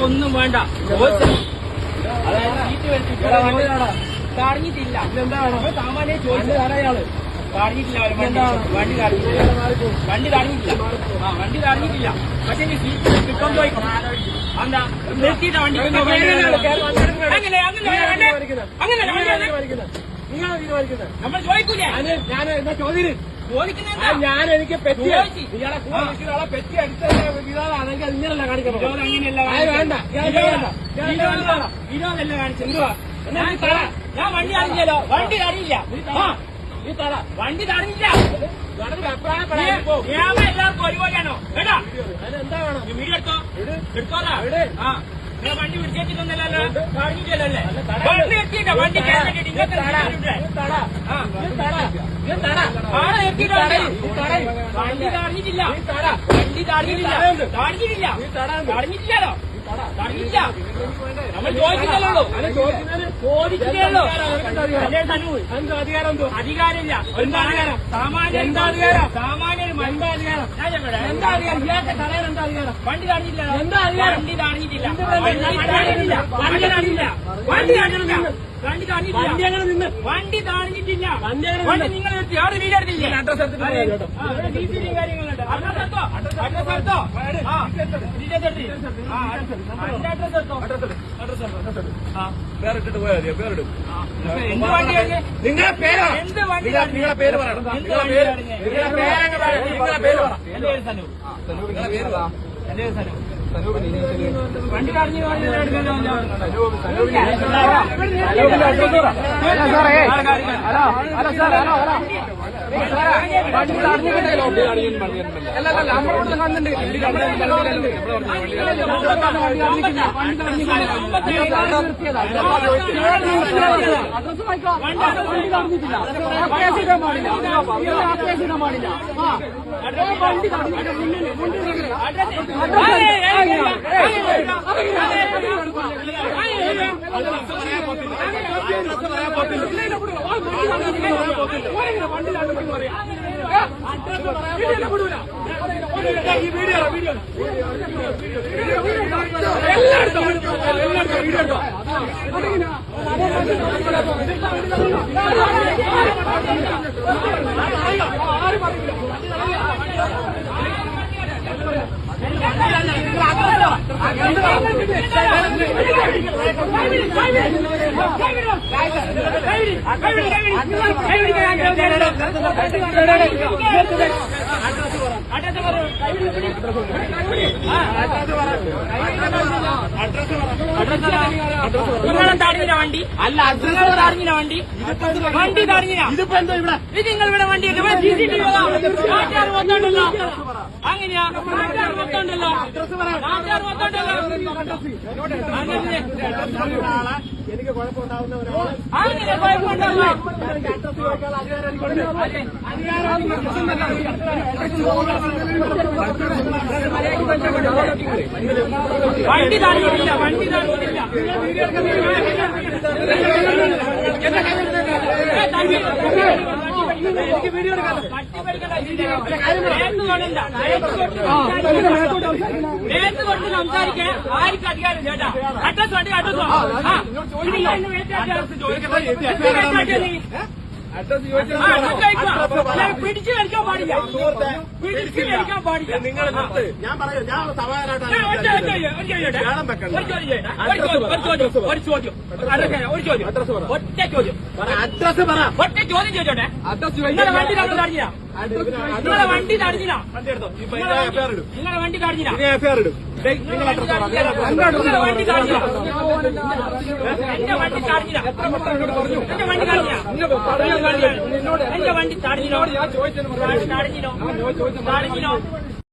ഒന്നും വേണ്ട. കാണിഞ്ഞിട്ടില്ല. സാമാന്യം ചോദിച്ചത് അയാള് കാണിഞ്ഞിട്ടില്ല. വണ്ടി കാണിഞ്ഞിട്ടില്ല. വണ്ടി കാണിഞ്ഞിട്ടില്ല. പക്ഷെ സീറ്റ് കിട്ടും ചോദിക്കും. എന്താ നിർത്തിയിട്ട വണ്ടി അങ്ങനെ നമ്മൾ ചോദിക്കൂലേ? ഞാൻ എന്താ ചോദ്യം ഞാൻ എനിക്ക് പെറ്റി ഇയാളെ പെറ്റി അടിച്ചാണെങ്കിൽ ഇങ്ങനല്ല കാണിക്കണം. അങ്ങനെയല്ല വേണ്ട. വിനോദല്ല കാണിച്ചെന്തുവാ? ഞാൻ വണ്ടി അറിഞ്ഞല്ലോ. വണ്ടി അറിയില്ല. നീ തട. വണ്ടി തടഞ്ഞില്ല. എല്ലാവർക്കും ഒരുപോലെയാണോ? കേട്ടാ എന്താ വേണം? വീഡിയോ എടുത്തോളാ. വണ്ടി പിടിച്ചേച്ചിട്ടൊന്നല്ലോ. കഴിഞ്ഞിട്ടല്ലേ വണ്ടി എത്തിയിട്ട വണ്ടി വണ്ടി കാണിച്ചിട്ടില്ല. നമ്മൾ ചോദിച്ചില്ലല്ലോ. അധികാരമില്ല. എന്താ അധികാരം? സാമാന്യ എന്താ അധികാരം? സാമാന്യ എന്താ അധികാരം? എന്താ അധികാരം? എന്താ അധികാരം? വണ്ടി കാണിച്ചില്ല. എന്താ അധികാരം? വണ്ടി കാണിച്ചിട്ടില്ല. വണ്ടി കാണിച്ചിട്ടില്ല. വണ്ടി നിങ്ങൾ അവിടെ വീട് എടുത്തില്ലേ? കാര്യങ്ങളുണ്ട്. അഡ്രസ് എടുത്തോ. പേരിട്ടിട്ട് പോയാൽ മതിയോ? പേരിടും. എന്ത് വണ്ടിയാണ്? നിങ്ങളുടെ പേരാ? എന്ത് വണ്ടി? നിങ്ങളുടെ പേര് പറയണം. നിങ്ങളുടെ പേര് പറ. എന്റെ പേര് സനൂപ്. നിങ്ങളുടെ പേര് പറ. എന്റെ പേര് സനൂപ്. വണ്ടി കാണിച്ചു താടിഞ്ഞ വണ്ടി അല്ല. അഡ്രസ് താടിഞ്ഞ വണ്ടി. വണ്ടി താടിഞ്ഞ ഇതിപ്പോ എന്താ ഇവിടെ? ഇത് നിങ്ങൾ ഇവിടെ വണ്ടി നാട്ടുകാർ മൊത്തമുണ്ടല്ലോ. അങ്ങനെയാ? നാട്ടുകാർ മൊത്തമുണ്ടല്ലോ. എനിക്ക് കുഴപ്പമുണ്ടാവുന്നവരാണ്. അങ്ങനെ കുഴപ്പമുണ്ടല്ലോ. വണ്ടി താഴ്ന്നിട്ടില്ല. വണ്ടി താഴ്ന്നിട്ടില്ല. എനിക്ക് വീഡിയോ എടുക്കാം. നേരത്തെ കൊണ്ട് സംസാരിക്കാൻ ആർക്കും അധികാരം ചേട്ടാ. അഡ്രസ് വേണ്ടി അഡ്രസ് പിടിച്ചു വലിക്കാൻ പാടില്ല. പിടിച്ചു വലിക്കാൻ പാടില്ല. നിങ്ങൾ ഞാൻ പറയാം. ഞാൻ സമാധാനമായിട്ടാണ്. ഒരു ചോദ്യം ഒറ്റ ചോദ്യം ചോദിച്ചോട്ടെ. നിങ്ങളെ വണ്ടി തടഞ്ഞില്ല. നിങ്ങളെ വണ്ടി തടഞ്ഞില്ല. നിങ്ങളെ വണ്ടി തടഞ്ഞില്ല. എന്റെ വണ്ടി തടഞ്ഞില്ല. എന്റെ വണ്ടി തടഞ്ഞില്ല. എന്റെ വണ്ടി തടഞ്ഞില്ല. എന്റെ വണ്ടി തടഞ്ഞില്ലോ.